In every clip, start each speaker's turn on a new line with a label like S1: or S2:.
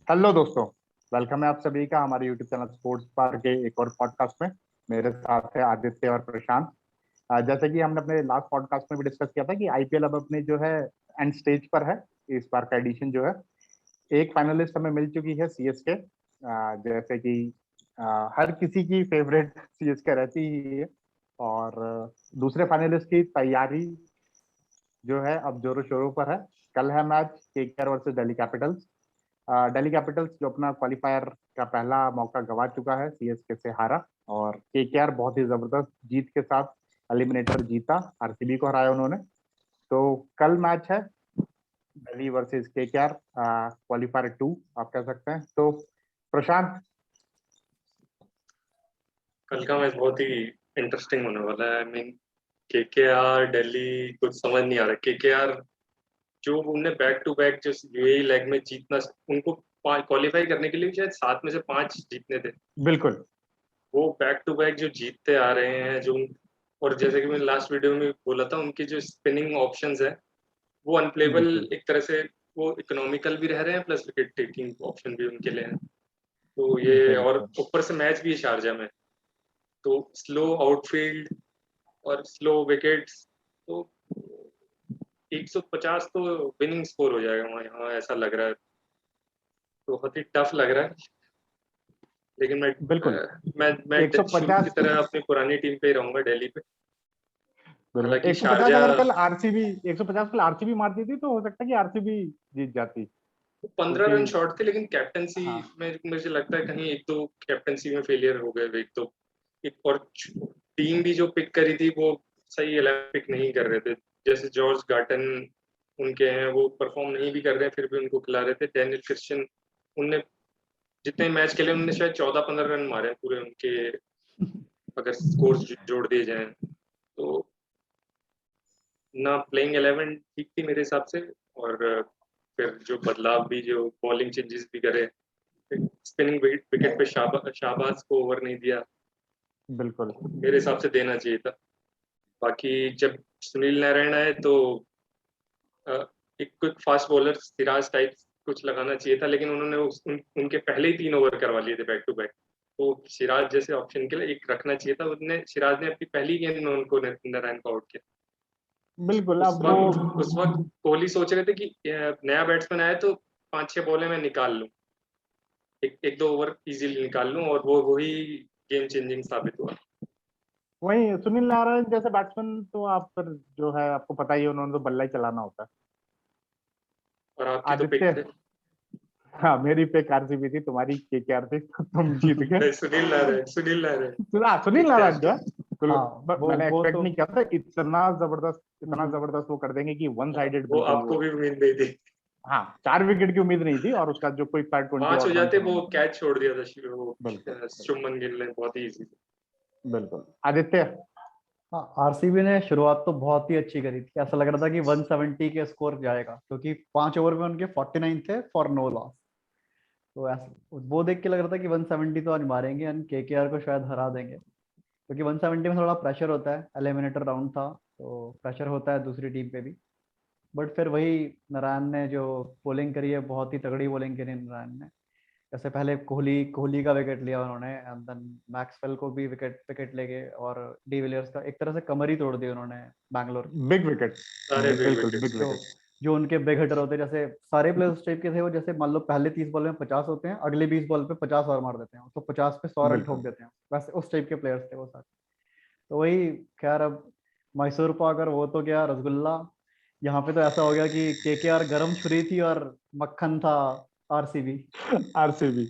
S1: Hello दोस्तों। Welcome है आप सभी का हमारे यूट्यूब चैनल स्पोर्ट्स बार के एक और पॉडकास्ट में। मेरे साथ है आदित्य और प्रशांत। जैसे कि हमने अपने लास्ट पॉडकास्ट में भी डिस्कस किया था कि आईपीएल अब अपने जो है एंड स्टेज पर है। इस बार का एडिशन जो है, एक फाइनलिस्ट हमें मिल चुकी है सीएसके। जैसे कि हर किसी की फेवरेट सीएसके रहती ही है। और दूसरे फाइनलिस्ट की तैयारी जो है अब जोरों शोरों पर है। कल है match KKR versus Delhi Capitals. Delhi Capitals जो अपना क्वालिफायर का पहला मौका गंवा चुका है, सीएसके से हारा। और केकेआर बहुत ही जबरदस्त जीत के साथ एलिमिनेटर जीता, आरसीबी को हराया उन्होंने। तो कल मैच है दिल्ली वर्सेस केकेआर, क्वालिफायर 2 आप कह सकते हैं। तो प्रशांत।
S2: कल का मैच बहुत ही इंटरेस्टिंग होने वाला है। आई मीन केकेआर दिल्ली कुछ समझ नहीं आ रहा। केकेआर जो उनने बैक टू बैक जो यूएई लेग में जीतना, उनको क्वालिफाई करने के लिए शायद 7 में से 5 जीतने थे।
S1: बिल्कुल।
S2: वो बैक टू बैक जो जीतते आ रहे हैं जो, और जैसे कि मैंने लास्ट वीडियो में बोला था, उनके जो स्पिनिंग ऑप्शंस है वो अनप्लेबल
S1: बिल्कुल।
S2: एक तरह से। वो इकोनॉमिकल भी रह रहे हैं, प्लस विकेट टेकिंग ऑप्शन भी उनके लिए है। तो ये, और
S1: बिल्कुल।
S2: ऊपर से मैच भी है शारजा में, तो स्लो आउटफील्ड और स्लो विकेट्स, तो 150 तो विनिंग स्कोर हो जाएगा वहाँ, यहाँ ऐसा लग रहा है। तो बहुत ही टफ लग रहा है। लेकिन
S1: बिल्कुल।
S2: मैं शुरू की
S1: 150।
S2: तरह अपनी पुरानी टीम पे ही रहूंगा, दिल्ली पे।
S1: बिल्कुल,
S2: हालांकि
S1: 150
S2: शारजा
S1: अगर कल आरसीबी 150 कल आरसीबी मारती थी तो हो सकता है कि आरसीबी जीत जाती,
S2: 15
S1: क्योंकि
S2: रन शॉर्ट थे, लेकिन कैप्टनसी
S1: हाँ।
S2: में मुझे लगता है कहीं एक दो कैप्टनसी में फेलियर हो गए एक तो। एक और टीम भी जो पिक करी थी वो सही 11 पिक नहीं कर रहे थे। जैसे जॉर्ज गार्टन उनके हैं, वो परफॉर्म नहीं भी कर रहे हैं, फिर भी उनको खिला रहे थे। डैनियल क्रिश्चियन, उनने जितने मैच खेले उन्होंने शायद 14-15 रन मारे हैं पूरे उनके, अगर स्कोर जोड़ दिए जाएं तो। ना प्लेइंग 11 ठीक थी मेरे हिसाब से। और फिर जो बदलाव भी, जो बॉलिंग चेंजेस भी करे, स्पिनिंग विकेट पे शाहबाज को ओवर नहीं दिया,
S1: बिल्कुल।
S2: मेरे हिसाब से देना चाहिए था। बाकी जब सुनील नारायण आए तो एक quick fast bowler Siraj type कुछ लगाना चाहिए था, लेकिन उन्होंने उनके पहले ही 3 ओवर करवा लिए थे बैक टू बैक। तो सिराज जैसे ऑप्शन के लिए एक रखना चाहिए था। उनने, सिराज ने अपनी पहली गेंद में उनको नारायण को आउट किया।
S1: बिल्कुल।
S2: उस
S1: अब वो
S2: वक्त उस वक्त कोहली सोच रहे थे कि नया बैट्समैन आए तो 5-6 बॉलें मैं निकाल लूं, एक दो ओवर इजीली निकाल लूं, और वो वही गेम चेंजिंग साबित हुआ।
S1: वही सुनील नारायण जैसे बैट्समैन तो आप फिर जो है आपको पता ही है, उन्होंने तो बल्ला ही चलाना होता है।
S2: और आपकी तो पिक
S1: आदित्य।
S2: थे।
S1: हाँ, मेरी पिक आरसीबी थी, तुम्हारी केकेआर थी, तो तुम जीत गए।
S2: नहीं, सुनील नारायण
S1: सुनील
S2: ठीक थे
S1: नारायण
S2: आपके।
S1: जो है, बिल्कुल।
S3: हाँ
S1: मैंने
S3: वो
S1: एक्सपेक्ट
S3: तो
S1: नहीं किया था इतना
S3: हम्म,
S1: जबरदस्त वो कर देंगे कि वन साइडेड
S2: वो
S1: बिल्कुल
S2: आपको
S1: वो।
S2: भी उम्मीद नहीं थी।
S1: हाँ, 4 विकेट की उम्मीद नहीं थी, और उसका जो कोई 20
S2: 5 हो
S1: और रन
S2: जाते, वो
S1: उन्होंने बनाए।
S2: कैच छोड़ दिया था
S1: बिल्कुल।
S2: शुभमन गिल ने, बहुत ही इजी।
S1: बिल्कुल। आदित्य।
S3: हाँ आरसीबी ने शुरुआत तो बहुत ही अच्छी करी थी। ऐसा लग रहा था कि 170 के स्कोर जाएगा, क्योंकि 5 ओवर में उनके 49 थे फॉर नो लॉस। तो ऐसा वो देख के लग रहा था कि 170 तो आज मारेंगे एंड केकेआर को शायद हरा देंगे, क्योंकि 170 में थोड़ा प्रेशर होता है। एलिमिनेटर राउंड था तो प्रेशर होता है दूसरी टीम पे भी। बट फिर वही नारायण ने जो बॉलिंग करी है, बहुत ही तगड़ी बॉलिंग करी नारायण ने। जैसे पहले कोहली कोहली का विकेट लिया उन्होंने, एंड देन मैक्सवेल को भी विकेट विकेट लेके, और डिविलियर्स का एक तरह से कमर ही तोड़ दी उन्होंने बैंगलोर की।
S1: Big wicket.
S2: सारे बिग
S1: बिल्कुल
S2: विकेट।
S1: बिग
S3: जो
S1: विकेट।
S3: जो उनके बिग हिटर होते हैं, जैसे सारे प्लेयर्स उस टाइप के थे वो, जैसे मान लो पहले 30 बॉल में 50 होते हैं, अगले 20 बॉल पे 50 और मार देते हैं, तो 50 पे 100 रन ठोक
S1: बिल्कुल।
S3: देते हैं। वैसे उस टाइप के प्लेयर्स थे वो सारे। तो वही, खैर अब मैसूर पाक और वो तो क्या रसगुल्ला। यहाँ पे तो ऐसा हो गया कि केकेआर गरम छुरी थी और मक्खन था आरसीबी।
S1: आरसीबी।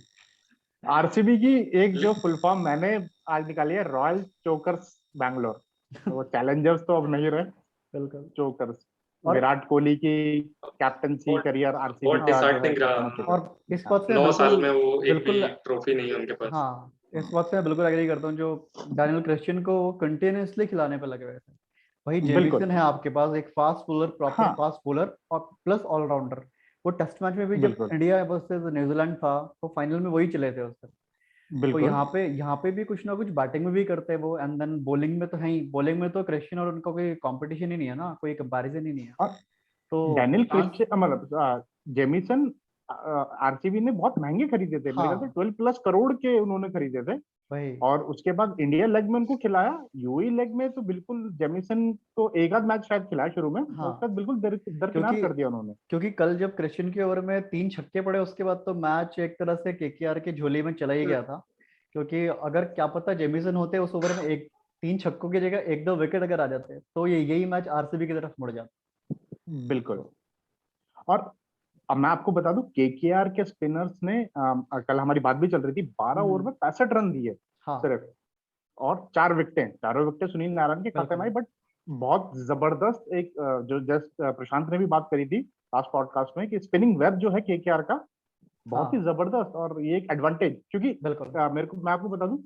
S1: आरसीबी की एक जो फुल फॉर्म मैंने आज निकाली है, रॉयल चोकर्स बैंगलोर। तो वो चैलेंजर्स तो अब नहीं रहे,
S3: बिल्कुल।
S1: चोकर्स।
S3: और
S1: विराट कोहली की कैप्टनसी
S2: बहुत
S1: करियर आरसीबी
S2: बहुत
S3: हाँ,
S1: का जो है
S2: डिसहार्टनिंग
S1: कहते
S2: रहा।
S1: हैं कि।
S3: और इस
S1: हाँ।
S3: बात से मैं
S2: 9 साल
S3: बिल्कुल
S2: में वो एक भी
S3: बिल्कुल
S2: ट्रॉफी नहीं है उनके पास।
S3: हाँ, इस बात से मैं बिल्कुल एग्री करता हूँ। जो डैनियल क्रिश्चियन को कंटिन्यूअसली खिलाने पे लगे हुए थे। वही
S1: बिल्कुल।
S3: जेमिसन है आपके पास, एक फास्ट बॉलर, प्रॉपर
S1: हाँ।
S3: फास्ट बॉलर और प्लस ऑलराउंडर। वो टेस्ट मैच में भी जब
S1: बिल्कुल।
S3: इंडिया वर्सेस न्यूजीलैंड था तो फाइनल में वही चले थे उससे। तो
S1: बिल्कुल।
S3: यहाँ पे भी कुछ ना कुछ बैटिंग में भी करते हैं वो, एंड देन बॉलिंग में तो है ही। बॉलिंग में तो क्रिश्चियन और उनका कोई कंपटीशन ही नहीं है ना, कोई कंपैरिजन ही नहीं है।
S1: और
S3: तो
S1: डैनियल
S3: चांस
S1: क्रिश्चियन मतलब जेमिसन आरसीबी ने बहुत महंगे खरीदे थे, मेरे ख्याल से 12+ करोड़ के उन्होंने खरीदे थे।
S3: वही
S1: और उसके बाद इंडिया लेग में उनको खिलाया, यूएई लेग में तो बिल्कुल जेमिसन को एक आध मैच शायद खिलाया शुरू में,
S3: हाँ।
S1: उसके बाद बिल्कुल दरकिनार
S3: क्योंकि
S1: कर दिया उन्होंने।
S3: क्योंकि कल जब क्रिश्चियन के ओवर में 3 छक्के पड़े उसके बाद तो मैच एक तरह से केकेआर की झोली में चला ही गया था। क्योंकि अगर क्या पता जेमिसन होते उस ओवर में एक 3 छक्कों की जगह 1-2 विकेट अगर आ जाते तो यही मैच आरसीबी की तरफ मुड़ जाता।
S1: बिल्कुल। और अब मैं आपको बता दूं, केकेआर के स्पिनर्स ने कल हमारी बात भी चल रही थी, 12 ओवर में 65 रन दिए
S3: हाँ
S1: सिर्फ, और 4 विकेटें, चारों विकेटें सुनील नारायण के खाते में आई। बट बहुत जबरदस्त एक जो जस्ट प्रशांत ने भी बात करी थी लास्ट पॉडकास्ट में कि स्पिनिंग वेब जो है केकेआर का बहुत ही जबरदस्त, और ये एक एडवांटेज, क्योंकि मैं आपको बता दूं,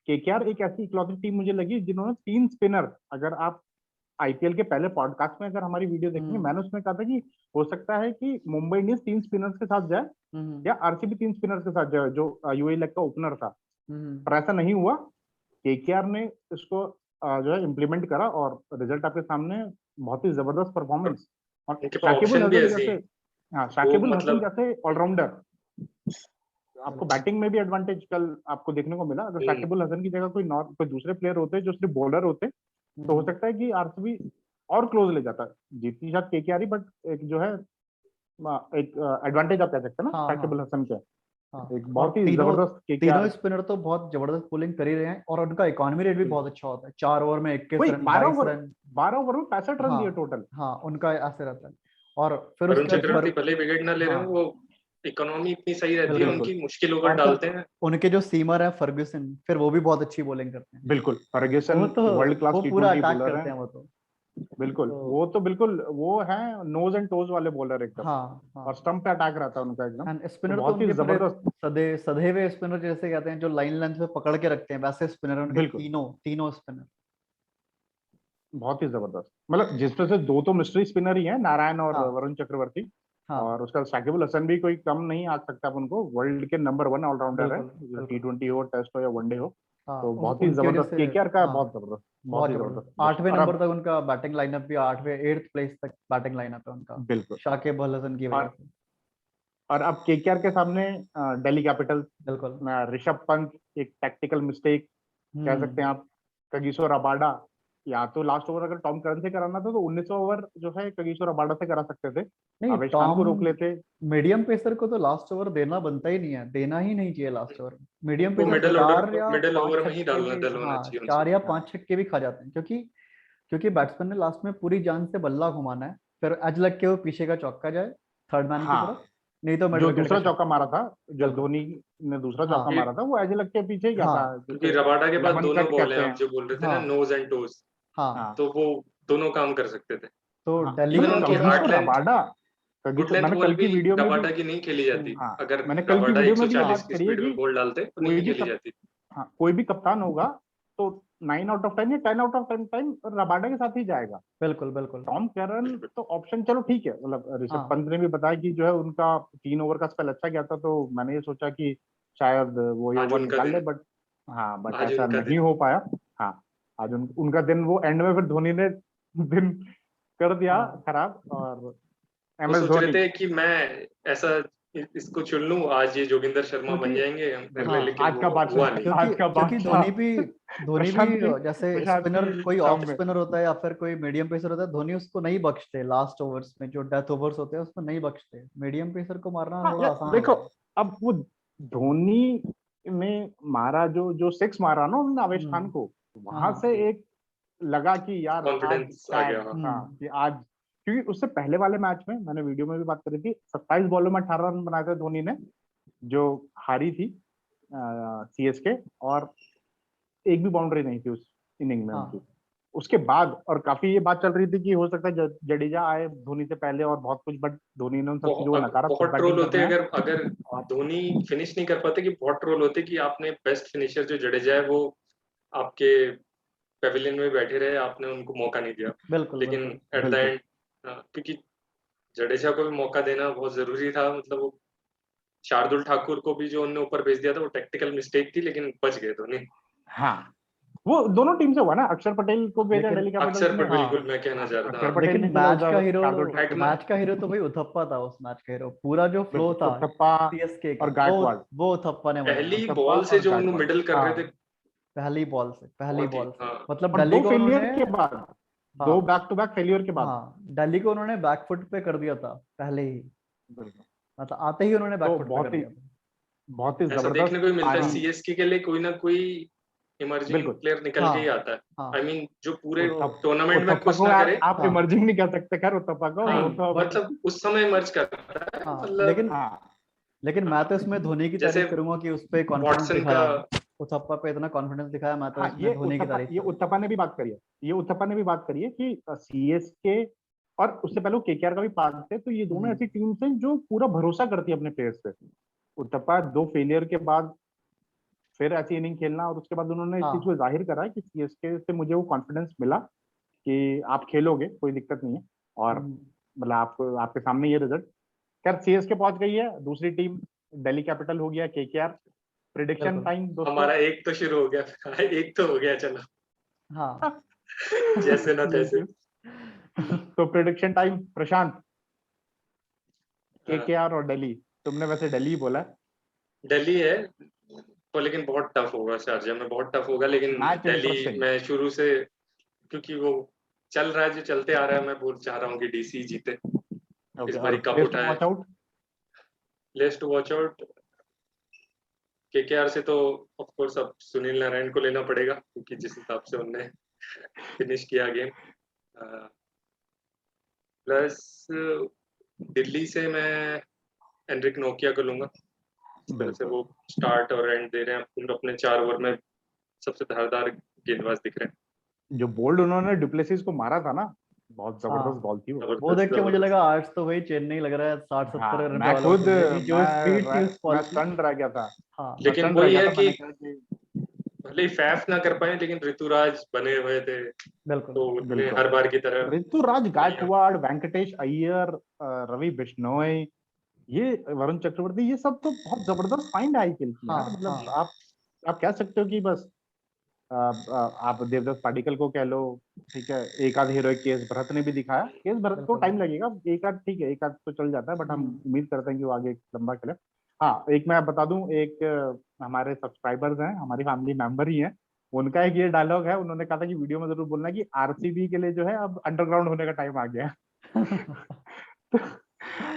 S1: केकेआर एक ऐसी इकलौती टीम मुझे लगी जिन्होंने 3 स्पिनर, अगर आप आईपीएल के पहले पॉडकास्ट में अगर हमारी वीडियो देखेंगे, मैंने उसमें कहा था कि हो सकता है कि मुंबई इंडियंस 3 स्पिनर्स के साथ जाए या आरसीबी 3 स्पिनर्स के साथ जाए, जो यूएई लेग का ओपनर था, पर ऐसा नहीं हुआ। केकेआर ने इसको जो है इम्प्लीमेंट करा और रिजल्ट आपके सामने, बहुत ही जबरदस्त परफॉर्मेंस। और शाकिबुल हसन जैसे, हाँ शाकिबुल हसन जैसे ऑलराउंडर, आपको बैटिंग में भी एडवांटेज कल आपको देखने को मिला। अगर शाकिबुल हसन की जगह कोई दूसरे प्लेयर होते जो सिर्फ बॉलर होते तो हो सकता है कि आरसीबी और क्लोज ले जाता, जीतती शायद केकेआर ही, बट एक जो है एक एडवांटेज आप कह सकते हैं ना शाकिबुल हसन के, एक बहुत ही जबरदस्त
S3: तीनों स्पिनर तो बहुत जबरदस्त बॉलिंग कर ही रहे हैं, और उनका इकोनॉमी रेट भी बहुत अच्छा होता है। 4 ओवर में 21 रन, 22 रन,
S1: 12 ओवर में 65 रन दिए टोटल।
S3: हाँ उनका ऐसे रहता है। और फिर
S2: वरुण चक्रवर्ती भले विकेट ना ले रहे हो, वो इकोनॉमी इतनी सही रहती है उनकी, मुश्किल ओवर डालते हैं।
S3: उनके जो सीमर है फर्ग्यूसन, फिर वो भी बहुत अच्छी बॉलिंग करते हैं।
S1: बिल्कुल, फर्ग्यूसन वर्ल्ड क्लास
S3: टी20 बॉलर हैं वो तो।
S1: बिल्कुल वो तो बिल्कुल वो है नोज एंड टोज वाले बॉलर एकदम। और स्टंप पे अटैक रहता है उनका एकदम।
S3: स्पिनर तो बहुत ही जबरदस्त सदैव स्पिनर जैसे कहते हैं, जो लाइन लेंथ पे पकड़ के रखते हैं, वैसे स्पिनर उनके तीनों स्पिनर
S1: बहुत ही जबरदस्त। मतलब जिसमें से 2 तो मिस्ट्री स्पिनर ही हैं, नारायण और वरुण चक्रवर्ती। और उसका शाकिबुल हसन भी कोई कम नहीं आ सकता उनको, वर्ल्ड के नंबर 1 ऑलराउंडर है, T20 हो, टेस्ट हो या वनडे हो। तो बहुत ही जबरदस्त केकेआर का, बहुत जबरदस्त, बहुत ही जबरदस्त।
S3: 8वें नंबर तक उनका बैटिंग लाइनअप भी 8th प्लेस तक बैटिंग लाइनअप है उनका,
S1: बिल्कुल
S3: शाकिब हसन की वजह से।
S1: और अब केकेआर के सामने दिल्ली कैपिटल,
S3: बिल्कुल
S1: ऋषभ पंत एक टैक्टिकल मिस्टेक कह सकते हैं आप, कगिसो रबाडा, या तो लास्ट ओवर अगर टॉम करन से कराना था तो 19 ओवर जो है कगिसो रबाडा से करा सकते थे,
S3: नहीं
S1: टॉम को रोक लेते।
S3: मीडियम पेसर को तो लास्ट ओवर देना बनता ही नहीं है, देना ही नहीं चाहिए last over. Medium pacer
S2: middle over में ही डालना चाहिए,
S3: 4 या 5 छक्के भी खा जाते हैं, क्योंकि बैट्समैन ने लास्ट में पूरी जान से बल्ला घुमाना है, फिर एज लग के वो पीछे का चौका जाए थर्ड मैन की तरफ, नहीं तो
S1: जो दूसरा चौका मारा था, जो धोनी ने दूसरा चौका मारा था, वो एज लग के पीछे ही था,
S2: क्योंकि रबाडा के पास दोनों बॉल हैं, आप जो बोल रहे थे ना, नोज एंड टोज, तो वो दोनों काम कर सकते थे।
S3: तो दिल्ली
S2: उनकी हार्ड
S1: रबाडा
S2: मैंने कल की वीडियो में रबाडा की नहीं खेली जाती, अगर मैंने कल की वीडियो में 140 की स्पीड में बॉल डालते तो नहीं खेली जाती।
S1: कोई भी कप्तान होगा तो 9 आउट ऑफ 10 या 10 आउट ऑफ 10 टाइम रबाडा के साथ ही जाएगा।
S3: बिल्कुल
S1: टॉम करन तो ऑप्शन चलो ठीक है, मतलब ऋषभ पंत ने भी बताया कि जो है उनका 3 ओवर का स्पेल अच्छा गया था, तो मैंने ये सोचा कि शायद वो ये ओवर निकाल ले, बट ऐसा नहीं हो पाया। आज उनका दिन, वो एंड में फिर धोनी ने दिन कर दिया खराब। और
S2: एमएस धोनी सोच रहे थे कि मैं ऐसा इसको चुन लूं, आज ये जोगिंदर शर्मा बन जाएंगे, लेकिन
S1: आज का बादशाह,
S3: क्योंकि धोनी भी जैसे स्पिनर, कोई ऑफ स्पिनर होता है या फिर कोई मीडियम पेसर होता है, धोनी उसको नहीं बख्शते लास्ट ओवर्स में, जो डेथ ओवर्स होते हैं उसमें नहीं बख्शते। मीडियम पेसर को मारना थोड़ा आसान है।
S1: देखो अब वो धोनी ने मारा जो 6 मारा ना उन्होंने आवेश खान को, वहां से एक लगा कि यार
S2: कॉन्फिडेंस आ गया
S1: कि आज, क्योंकि उससे पहले वाले मैच में मैंने वीडियो में भी बात करी थी, 27 बॉलों में 18 रन बनाए थे धोनी ने, जो हारी थी सीएसके, और एक भी बाउंड्री नहीं थी उस इनिंग में उनकी। उसके बाद और काफी ये बात चल रही थी कि हो सकता है जडेजा आए धोनी से पहले और बहुत कुछ, बट धोनी ने उन सब चीजों को नकारा।
S2: बहुत ट्रोल होते अगर धोनी फिनिश नहीं कर पाते, कि बहुत ट्रोल होते कि आपने बेस्ट फिनिशर जो जडेजा है वो आपके पेविलियन में बैठे रहे, आपने उनको मौका नहीं दिया। लेकिन एट द एंड, क्योंकि जडेजा को भी मौका देना बहुत जरूरी था, मतलब वो शार्दुल ठाकुर को भी जो उन्होंने ऊपर भेज दिया था वो टेक्टिकल मिस्टेक थी, लेकिन बच गए धोनी।
S1: वो दोनों टीम से हुआ ना, अक्षर पटेल को भेजा
S3: लेकिन
S1: दिल्ली कैपिटल्स
S2: अक्षर
S1: ने।
S2: पर बिल्कुल मैं कहना चाह रहा
S1: अक्षर
S2: था।
S1: पटेल
S3: लेकिन
S1: ने खेला
S3: मैच का
S1: उधर
S3: हीरो
S1: शार्दुल ठाकुर।
S3: मैच का हीरो तो भाई उथप्पा था। उस मैच का हीरो पूरा जो फ्लो
S1: बिल्कुल,
S3: था
S1: उथप्पा
S3: सीएसके का
S1: और गायकवाड़।
S3: वो उथप्पा ने बनाया।
S2: पहली
S1: उथप्पा
S2: बॉल से
S1: और
S2: जो उन्होंने
S1: गायकवाड़,
S2: मिडल कर
S1: हाँ।
S2: रहे थे,
S3: पहली
S2: बहुत ही,
S3: बॉल से
S2: हाँ।
S3: मतलब
S1: और
S3: दिल्ली
S1: दो
S3: को
S1: फेलियर
S3: उन्होंने,
S1: के बाद,
S3: हाँ
S1: दो बैक टू बैक फेलियर के बाद।
S3: हाँ दिल्ली को उन्होंने बैकफुट पे कर दिया था पहले ही,
S1: बिल्कुल।
S3: मतलब आते ही उन्होंने
S1: तो
S3: बैकफुट पे कर दिया था।
S1: बहुत ही
S2: ऐसा देखने को ही
S1: जबरदस्त
S2: मिलता है
S1: पारी।
S2: सीएसके के लिए कोई ना कोई इमर्जिंग
S1: बिल्कुल।
S2: प्लेयर निकल के ही
S3: हाँ
S2: आता है।
S3: हाँ
S2: आई मीन जो पूरे
S3: तो
S2: टूर्नामेंट में
S1: उथप्पा
S2: कुछ
S1: को
S2: ना करे,
S1: आप
S3: हाँ
S1: इमर्जिंग नहीं कह सकते खैर, उथप्पा को वो
S2: नहीं
S3: नहीं
S1: तो
S3: बट
S2: मतलब उस समय इमर्ज करता है,
S3: हाँ
S2: मतलब
S1: हाँ।
S3: लेकिन मैं तो इसमें धोनी की
S2: जैसे
S3: तारीफ करूंगा कि उस पे कॉन्फिडेंस
S2: वॉटसन का।
S3: दिखाया। उथप्पा पे इतना कॉन्फिडेंस दिखाया, मैं तो
S1: हाँ,
S3: इसमें धोनी की तारीफ
S1: ये
S3: करूंगा।
S1: उथप्पा ने भी बात करी है। ये उथप्पा ने भी बात करी है कि सीएसके और उससे पहले केकेआर का भी पार्ट थे, तो ये दोनों
S3: हम्म,
S1: ऐसी टीम्स हैं जो पूरा भरोसा करती है अपने प्लेयर्स पे। उथप्पा दो फेलियर के बाद फिर ऐसी इनिंग खेलना, और उसके बाद उन्होंने इस चीज को
S3: हाँ
S1: जाहिर करा कि सीएसके से मुझे वो कॉन्फिडेंस मिला कि आप खेलोगे, कोई दिक्कत नहीं है। और
S3: हम्म,
S1: मतलब आप आपके सामने ये रिजल्ट। खैर सीएसके पहुंच गई है, दूसरी टीम दिल्ली कैपिटल हो गया केकेआर। प्रिडिक्शन
S3: बिल्कुल
S1: टाइम दोस्तों।
S2: हमारा एक तो शुरू हो गया एक तो हो गया, चलो
S3: हाँ
S2: जैसे ना तैसे।
S1: बिल्कुल। तो प्रिडिक्शन टाइम प्रशांत,
S2: हाँ,
S1: केकेआर और दिल्ली। तुमने वैसे दिल्ली ही बोला है।
S2: दिल्ली है तो, लेकिन बहुत टफ होगा, शारजा में बहुत टफ होगा, लेकिन
S1: मैच
S2: दिल्ली
S1: इंटरेस्टिंग।
S2: मैं शुरू से, क्योंकि वो चल रहा है जो चलते आ रहा है, मैं बोल चाह रहा हूँ कि डीसी जीते, इस
S1: ओके, और
S2: बारी कप
S1: प्लेस टू
S2: उठाए।
S1: Watch out.
S2: Place to watch out KKR से तो ऑफ कोर्स अब सुनील नारायण को लेना पड़ेगा, क्योंकि जिस हिसाब से उनने फिनिश किया गेम। प्लस दिल्ली से मैं एनरिक नोकिया को लूंगा, जिस तरह से
S1: बिल्कुल।
S2: वो स्टार्ट और एंड दे रहे हैं, उन अपने 4 ओवर में सबसे धारदार गेंदबाज दिख रहे
S1: जो बोल्ड उन्होंने डुप्लेसिस को मारा था ना, बहुत जबरदस्त
S3: हाँ
S1: बॉल थी
S2: हैं।
S1: वो।
S3: वो
S2: जबरदस्त
S3: देख के मुझे लगा
S2: जबरदस्त।
S3: आज तो भाई चेन्नई लग रहा है 60-70
S1: हाँ,
S3: रन पे
S1: मैं
S3: ऑल आउट
S1: खुद
S3: हो जाएगी, जो स्पीड थी उस बॉल
S1: मैं
S3: की।
S1: स्टंट रह गया था।
S3: हाँ
S1: मैं
S2: लेकिन
S1: स्टंट रह
S2: वही
S1: गया
S2: है
S1: था,
S2: कि
S1: मैंने कहा कि
S2: भले ही फैफ ना कर पाए, लेकिन ऋतुराज बने हुए थे,
S3: बिल्कुल
S2: तो उन्होंने
S1: बिल्कुल।
S2: हर बार की तरह
S1: ऋतुराज
S2: बढ़िया।
S1: गायकवाड़, वेंकटेश अय्यर, रवि बिश्नोई, ये वरुण चक्रवर्ती, ये सब तो बहुत जबरदस्त फाइंड है आईपीएल की यार।
S3: हाँ
S1: मतलब
S3: हाँ
S1: आप कह सकते हो कि बस आप देवदत्त पाडिक्कल को कह लो, ठीक है, एक आध हीरोइक केस भरत ने भी दिखाया। केस भरत को
S3: बिल्कुल।
S1: टाइम लगेगा, एक आध ठीक है, एक आध तो चल जाता है, बट हम
S3: हम्म,
S1: उम्मीद करते हैं कि वो आगे लंबा खेले। हाँ, एक मैं बता दूं, एक हमारे सब्सक्राइबर्स हैं, हमारी फैमिली मेंबर ही हैं, उनका एक ये डायलॉग है, उन्होंने कहा था कि वीडियो में जरूर बोलना कि आरसीबी के लिए जो है अब अंडरग्राउंड होने का टाइम आ गया है।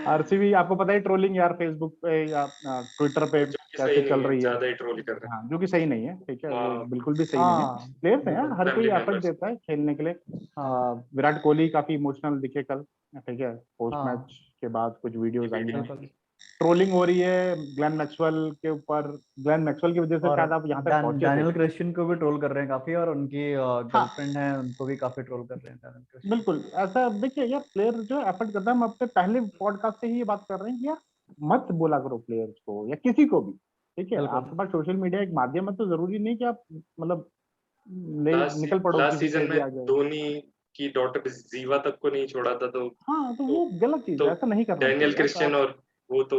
S1: आरसीबी, आपको पता है ट्रोलिंग यार फेसबुक पे या ट्विटर पे
S2: जो कि
S1: कैसे
S2: सही नहीं
S1: चल
S2: है,
S1: रही है।
S2: ज्यादा ही ट्रोल कर रहे
S1: हाँ, जो कि सही नहीं है, ठीक है, वो
S2: हैं
S1: बिल्कुल भी सही नहीं है।
S3: हाँ
S1: प्लेयर्स हैं यार,
S3: बिल्कुल।
S1: हर कोई
S2: फैमिली
S1: एफर्ट
S2: मेंबर्स।
S1: देता है खेलने के लिए।
S3: हाँ
S1: विराट कोहली काफी इमोशनल दिखे कल, ठीक है, पोस्ट
S3: हाँ
S1: मैच के बाद कुछ वीडियोस आई हैं।
S3: बिल्कुल।
S1: ट्रोलिंग हो रही है ग्लेन मैक्सवेल के ऊपर, ग्लेन मैक्सवेल की वजह से
S3: और
S1: शायद आप यहाँ तक पहुंचे थे।
S3: डैनियल क्रिश्चियन को भी ट्रोल कर रहे हैं काफी, और उनकी
S1: हाँ,
S3: गर्लफ्रेंड है उनको भी काफी ट्रोल कर रहे हैं डैनियल क्रिश्चियन।
S1: बिल्कुल ऐसा। देखिए यार, प्लेयर जो एफर्ट करता है, हम अपने पहले पॉडकास्ट से ही ये बात कर रहे हैं कि यार मत बोला करो प्लेयर्स को या किसी को भी, ठीक है,
S3: बिल्कुल।
S1: आपके पास सोशल मीडिया एक माध्यम है, तो जरूरी नहीं कि आप मतलब ले निकल पड़ो
S2: लास्ट
S1: किसी
S2: सीजन
S1: पे भी
S2: में
S1: आगे।
S2: धोनी की डॉटर जीवा तक को नहीं छोड़ा था,
S1: हाँ, तो
S2: तो,
S1: वो गलत चीज
S2: तो
S1: है, ऐसा नहीं करना
S2: डैनियल
S1: चाहिए यार। तो
S2: क्रिश्चियन
S1: आप
S2: और वो तो,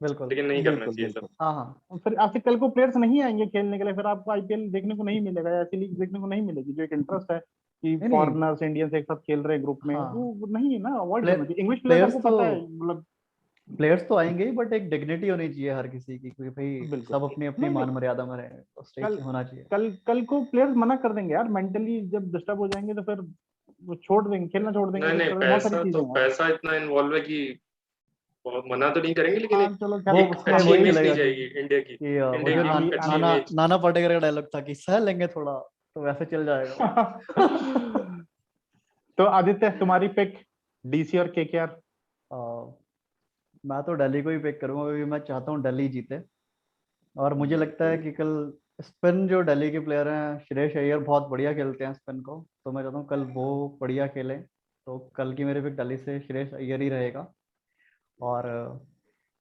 S3: बिल्कुल
S2: लेकिन नहीं करना
S1: बिल्कुल
S2: चाहिए सब।
S1: बिल्कुल।
S3: हाँ हाँ
S1: और फिर आपसे कल को प्लेयर्स नहीं आएंगे खेलने के लिए, फिर आपको आईपीएल देखने को नहीं मिलेगा, या ऐसी लीग देखने को नहीं मिलेगी। जो एक इंटरेस्ट है कि
S3: नहीं नहीं
S1: फॉरेनर्स इंडियंस एक साथ खेल रहे हैं ग्रुप में,
S3: हाँ
S1: वो नहीं है ना, अवॉइड
S3: प्ले,
S1: करना चाहिए। इंग्लिश प्लेयर्स
S3: प्लेयर्स
S1: आपको
S3: तो
S1: पता है मतलब।
S3: प्लेयर्स तो आएंगे ही, बट एक डिग्निटी होनी चाहिए हर किसी की, क्योंकि भाई
S1: बिल्कुल।
S3: सब अपनी अपनी
S1: नहीं नहीं,
S3: मान मर्यादा में रहे, उस टाइप
S1: कल
S3: से होना चाहिए।
S1: कल को प्लेयर्स मना कर देंगे यार, मेंटली जब डिस्टर्ब हो जाएंगे तो फिर वो छोड़ देंगे, खेलना छोड़ देंगे,
S2: नहीं
S1: कुछ
S2: नहीं,
S1: कर देंगे, बहुत सारी
S2: पैसा
S1: चीजें
S2: तो
S1: हैं यार।
S2: पैसा इतना इन्वॉल्व है कि मना तो नहीं करेंगे, लेकिन
S1: हाँ
S2: एक
S1: चलो
S3: वो
S1: खैर,
S2: एक
S3: उसमें
S2: अच्छी
S3: वही
S2: इमेज दी
S3: चलेगा
S2: जाएगी इंडिया की,
S3: कि वो
S2: इंडिया
S3: जो
S2: की एक अच्छी इमेज।
S3: नाना पाटेकर का डायलॉग था कि सह लेंगे थोड़ा, तो वैसे चल जाएगा।
S1: तो आदित्य, तुम्हारी पिक डीसी और केकेआर।
S3: आ, मैं तो दिल्ली को ही पिक करूंगा, क्योंकि मैं चाहता हूँ दिल्ली जीते। और मुझे लगता है
S1: बिल्कुल।
S3: कि कल स्पिन जो दिल्ली के प्लेयर हैं, श्रेयस अय्यर बहुत बढ़िया खेलते हैं स्पिन को, तो मैं चाहता हूँ कल वो बढ़िया खेलें। तो कल की मेरी पिक दिल्ली से श्रेयस अय्यर ही रहेगा। और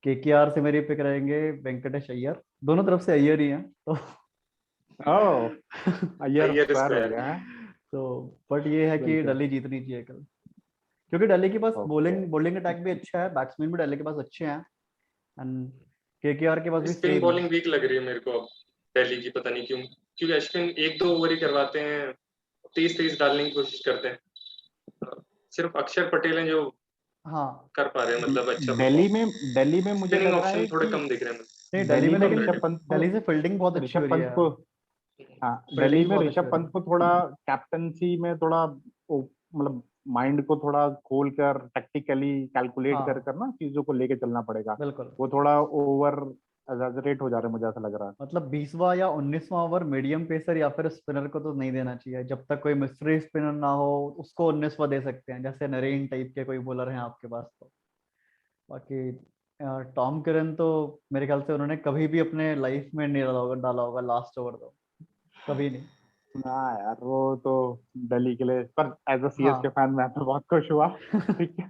S3: केकेआर से मेरी पिक रहेंगे वेंकटेश अय्यर, दोनों तरफ से अय्यर ही हैं तो
S1: ओह, अय्यर
S2: अय्यर
S1: स्क्वायर हो
S2: स्क्वायर।
S1: गया है।
S3: तो बट ये है कि
S1: बिल्कुल।
S3: दिल्ली जीतनी चाहिए कल, क्योंकि दिल्ली के पास
S1: ओके।
S3: बॉलिंग अटैक भी अच्छा है, बैट्समैन भी दिल्ली के पास अच्छे हैं, एंड केकेआर के पास भी
S2: स्पिन
S3: सेम।
S2: बॉलिंग वीक लग रही है मेरे को अब दिल्ली की, पता नहीं क्यों। क्योंकि अश्विन 1-2 ओवर ही करवाते हैं, 30-30 डालने की कोशिश करते हैं। सिर्फ अक्षर पटेल हैं जो
S3: हाँ
S2: कर पा रहे हैं, मतलब अच्छा
S1: दिल्ली में मुझे
S2: स्पिनिंग
S1: लग रहा है
S2: ऑप्शन थोड़े
S1: कि
S2: कम दिख रहे हैं
S3: नहीं, दिल्ली
S1: दिल्ली
S3: में
S1: में
S3: लेकिन
S1: ऋषभ पंत को
S3: दिल्ली से फील्डिंग बहुत अच्छी हो
S1: ऋषभ
S3: रही है
S1: पंत
S3: यार।
S1: को हाँ दिल्ली
S3: फील्डिंग
S1: में
S3: बहुत अच्छी
S1: ऋषभ
S3: हो रही
S1: पंत को थोड़ा कैप्टनसी में थोड़ा मतलब माइंड को थोड़ा खोल कर टैक्टिकली
S3: है।
S1: कैलकुलेट कर
S3: हाँ
S1: कर ना चीजों को लेके चलना पड़ेगा।
S3: बिल्कुल,
S1: वो थोड़ा ओवर एग्जैजरेट हो जा रहे हैं, मुझे ऐसा लग रहा है।
S3: मतलब 20वां या 19वां ओवर मीडियम पेसर या फिर स्पिनर को तो नहीं देना चाहिए। जब तक कोई मिस्ट्री स्पिनर ना हो उसको 19वां दे सकते हैं, जैसे नरेन टाइप के कोई बॉलर हैं आपके पास तो। बाकी टॉम करन तो मेरे ख्याल से उन्होंने कभी भी अपने लाइफ में नहीं डाला होगा लास्ट ओवर तो, कभी नहीं।
S1: हाँ यार वो तो दिल्ली के लिए, पर एज अ सीएसके
S3: हाँ
S1: फैन मैं तो बहुत खुश हुआ। ठीक है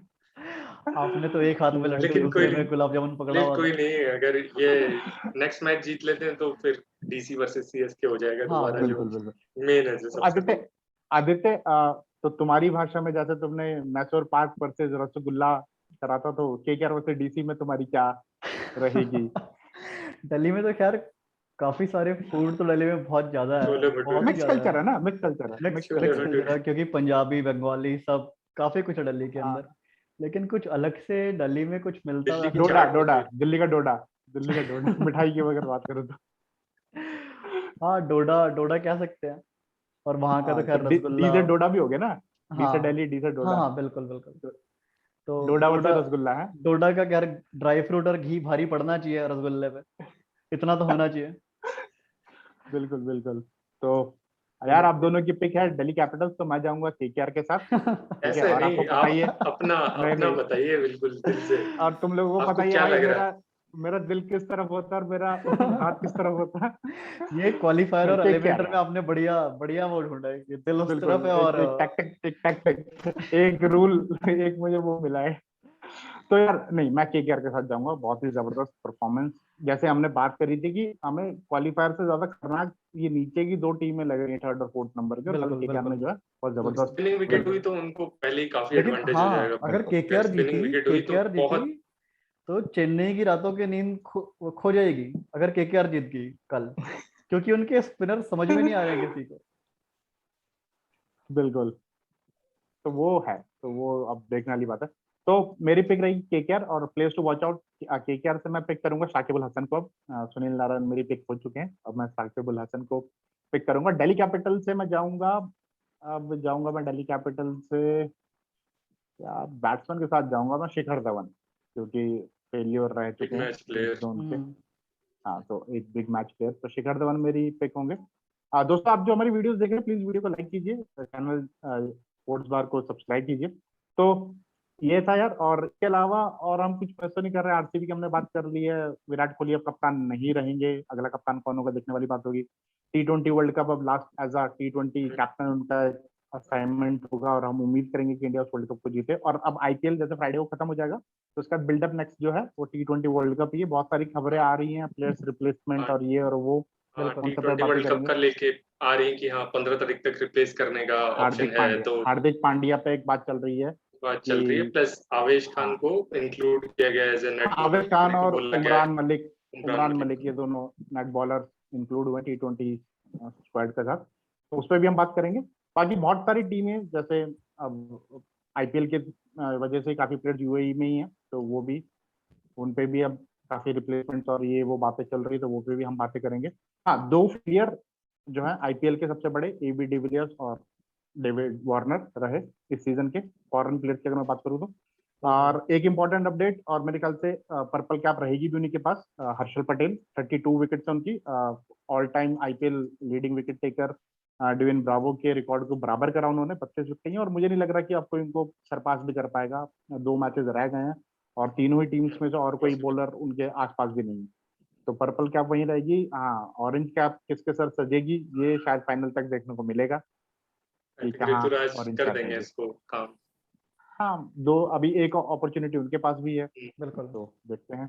S3: आपने तो एक हाथ में लड्डू
S2: लेकिन
S3: दूसरे में गुलाब जामुन पकड़ा हुआ
S2: कोई
S3: था।
S2: नहीं, अगर ये नेक्स्ट मैच जीत लेते हैं तो फिर डीसी वर्सेस सीएसके हो जाएगा
S3: हाँ
S2: दोबारा, जो
S1: बिल्कुल बिल्कुल।
S2: मेन है जो
S1: तो
S2: सबसे
S1: आदित्य
S2: बड़ा।
S1: आदित्य तो तुम्हारी भाषा में जैसे तुमने मैसूर पाक वर्सेस रसगुल्ला करा था, तो केकेआर वर्सेस डीसी में तुम्हारी क्या रहेगी?
S3: दिल्ली में तो खैर काफी सारे फूड तो दिल्ली में बहुत ज्यादा है,
S2: छोले
S3: बहुत
S2: भटूरे,
S3: ही
S1: मिक्स
S3: ज्यादा
S1: कल्चर
S3: है।
S1: है ना, मिक्स कल्चर है,
S3: mix
S1: mix
S2: chole
S3: mix
S1: culture.
S3: Culture है,
S2: भटूरे।
S3: क्योंकि पंजाबी बंगाली सब काफी कुछ है दिल्ली के अंदर।
S1: हाँ
S3: लेकिन कुछ अलग से दिल्ली में कुछ मिलता
S2: दिल्ली की
S3: वैसा
S1: डोडा
S2: चाट
S1: डोडा
S2: होती है।
S1: दिल्ली का डोडा, दिल्ली का डोडा मिठाई की अगर बात करो तो।
S3: हाँ डोडा डोडा कह सकते हैं। और वहाँ का तो
S1: हाँ तो
S3: खैर
S1: डी
S3: रसगुल्ला।
S1: से डोडा भी हो गया ना, डी से
S3: हाँ
S1: दिल्ली, डी से
S3: हाँ
S1: डोडा।
S3: हाँ बिल्कुल बिल्कुल।
S1: तो
S3: तो
S1: डोडा
S3: डोडा
S1: वर्सेस रसगुल्ला है।
S3: डोडा का खैर ड्राई फ्रूट और घी भारी पड़ना चाहिए रसगुल्ले पे, इतना तो होना चाहिए।
S1: बिल्कुल बिल्कुल। तो यार
S3: चलो
S1: आप दोनों की पिक है दिल्ली कैपिटल्स, तो मैं जाऊंगा केकेआर के साथ। ठीक है,
S2: ऐसे
S1: और आपको
S2: नहीं,
S1: पता ही है।
S2: आप अपना
S1: नहीं
S2: अपना
S1: नहीं,
S2: बताइए बिल्कुल दिल से।
S1: और तुम लोगों को पता
S2: आपको
S1: ही है
S2: क्या
S1: भाई,
S2: लग रहा
S1: मेरा मेरा दिल किस तरफ होता है और मेरा हाथ किस तरफ होता है।
S3: ये क्वालिफायर
S1: नहीं
S3: और
S1: केकेआर
S3: एलिमिनेटर में
S1: यार,
S3: आपने बढ़िया बढ़िया वो ढूंढा है कि दिल उस तरफ
S1: बिल्कुल
S3: है
S1: एक
S3: और
S1: एक टैक्टिक, एक टैक्टिक, एक रूल, एक मुझे वो मिला है। तो यार नहीं, मैं केकेआर के साथ जाऊंगा, बहुत ही जबरदस्त परफॉर्मेंस। जैसे हमने बात करी थी कि हमें क्वालिफायर से ज्यादा खतरनाक ये नीचे की दो टीमें लग रही है, थर्ड और फोर्थ नंबर के, और कल
S3: बिल्कुल
S1: केकेआर ने
S3: बिल्कुल।
S1: जो है बहुत जबरदस्त
S2: स्पिनिंग विकेट
S1: प्रदर्शन।
S2: हुई तो उनको पहले ही काफी
S3: लेकिन
S2: एडवांटेज हो जाएगा
S3: हाँ
S2: अपने
S3: अगर
S2: को। अगर
S3: केकेआर
S2: स्पिनिंग
S3: जीती
S2: विकेट हुई तो
S3: केकेआर जीती
S2: बहुत
S3: तो चेन्नई की रातों की नींद खो जाएगी अगर केकेआर जीत गई कल, क्योंकि उनके स्पिनर समझ में नहीं आ रहे हैं किसी को।
S1: बिल्कुल। तो वो है, तो वो अब देखने वाली बात है। तो मेरी पिक रहेगी केकेआर, और place to watch out KKR से मैं पिक करूंगा शाकिब अल हसन को। अब सुनील नारायण मेरी पिक हो चुके हैं, अब मैं शाकिब अल हसन को पिक करूंगा। दिल्ली कैपिटल से मैं जाऊंगा, अब जाऊंगा मैं दिल्ली कैपिटल से यार बैट्समैन के साथ जाऊंगा मैं, शिखर धवन, क्योंकि फेलियर रह
S2: बिग
S1: चुके हैं
S2: मैच
S1: एक
S2: प्लेयर।
S1: दो उनके।
S3: हम्म,
S1: हाँ तो एक बिग मैच प्लेयर, तो शिखर धवन मेरी पिक होंगे। दोस्तों आप जो हमारी वीडियोस देख रहे हैं प्लीज वीडियो को लाइक कीजिए, चैनल स्पोर्ट्स बार को सब्सक्राइब कीजिए। तो ये था यार, और इसके अलावा और हम कुछ पैसों नहीं कर रहे हैं। आरसीबी की हमने बात कर ली है, विराट कोहली अब कप्तान नहीं रहेंगे, अगला कप्तान कौन होगा देखने वाली बात होगी। T20 वर्ल्ड कप अब last as a T20 captain उनका असाइनमेंट होगा, और हम उम्मीद करेंगे कि इंडिया उस वर्ल्ड कप को जीते। और अब आईपीएल जैसे फ्राइडे को खत्म हो जाएगा, तो उसका बिल्डअप नेक्स्ट जो है वो T20 वर्ल्ड कप ही है। बहुत सारी खबरें आ रही हैं, प्लेयर्स रिप्लेसमेंट
S2: हाँ
S1: और ये और वो,
S2: हाँ,
S3: बिल्कुल
S1: उन सब पे
S2: T20
S1: बातें
S2: वर्ल्ड कप
S1: करेंगे।
S2: का लेके आ रही कि हाँ 15 तारीख तक रिप्लेस करने का ऑप्शन है, तो
S1: हार्दिक पांड्या पे एक बात चल रही है
S2: बात चल रही है।
S1: कि
S2: प्लस आवेश खान
S1: हाँ
S2: को इंक्लूड किया गया एज ए नेट
S1: हाँ, आवेश खान
S2: बॉलर,
S1: और
S2: बोला गया है। उमरान
S1: उमरान
S2: मलिक।
S1: मलिक ये दोनों नेट बॉलर इंक्लूड हुए T20 स्क्वाड के साथ, तो उस पर भी हम बात करेंगे। बाकी बहुत सारी टीमें, जैसे अब आईपीएल के वजह से काफी प्लेयर्स यूएई में ही हैं, तो वो भी, उन पे भी अब काफी रिप्लेसमेंट्स और ये वो बातें चल रही है, तो वो पे भी हम बातें करेंगे। हाँ, दो प्लेयर जो है आईपीएल के सबसे बड़े, एबी डिविलियर्स और डेविड वार्नर रहे इस सीजन के फॉरेन प्लेयर्स की अगर मैं बात करूँ तो। और एक इम्पॉर्टेंट अपडेट, और मेरे ख्याल से पर्पल कैप रहेगी भी उन्हीं के पास, हर्षल पटेल 32 विकेट है उनकी, all time IPL leading wicket taker Dwayne Bravo के रिकॉर्ड को बराबर करा उन्होंने, 32 विकेट, और मुझे नहीं लग रहा कि अब कोई इनको सरपास भी कर पाएगा। 2 मैचेस रह गए हैं, और तीनों ही टीम्स में से और कोई बॉलर उनके आसपास भी नहीं है। तो पर्पल कैप वहीं रहेगी। हाँ, ऑरेंज कैप किसके सर सजेगी ये शायद फाइनल तक देखने को मिलेगा कि कहाँ
S2: ऋतुराज
S1: ऑरेंज
S2: कर
S1: कैप
S2: देंगे
S1: रहेगी।
S2: इसको काम।
S1: हाँ, दो अभी एक अपॉर्चुनिटी उनके पास भी है,
S3: बिल्कुल।
S1: तो देखते हैं।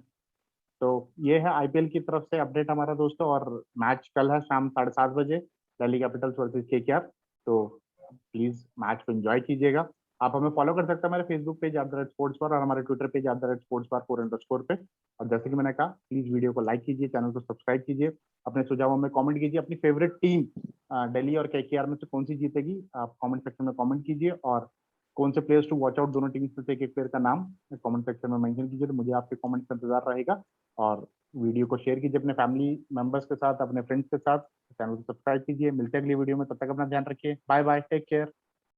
S1: तो ये है आईपीएल की तरफ से अपडेट हमारा दोस्तों, और मैच कल है शाम 7:30 बजे, दिल्ली कैपिटल्स वर्सेस केकेआर। तो प्लीज मैच को एंजॉय कीजिएगा। आप हमें फॉलो कर सकते हैं हमारे फेसबुक पेज @sports पर और हमारे ट्विटर पेज @sports4 पे। और जैसे कि मैंने कहा, प्लीज वीडियो को लाइक कीजिए, चैनल को सब्सक्राइब कीजिए, अपने सुझावों में कमेंट कीजिए, अपनी फेवरेट टीम दिल्ली और केकेआर में से कौन सी जीतेगी आप कमेंट सेक्शन में कमेंट कीजिए, और कौन से प्लेयर्स टू वॉच आउट दोनों टीम्स में से एक प्लेयर का नाम कमेंट सेक्शन में मेंशन कीजिए। तो मुझे आपके कमेंट का इंतजार रहेगा, और वीडियो को शेयर कीजिए अपने फैमिली मेंबर्स के साथ, अपने फ्रेंड्स के साथ, चैनल को सब्सक्राइब कीजिए। मिलते हैं अगली वीडियो में, तब तक अपना ध्यान रखिए। Bye bye, take care.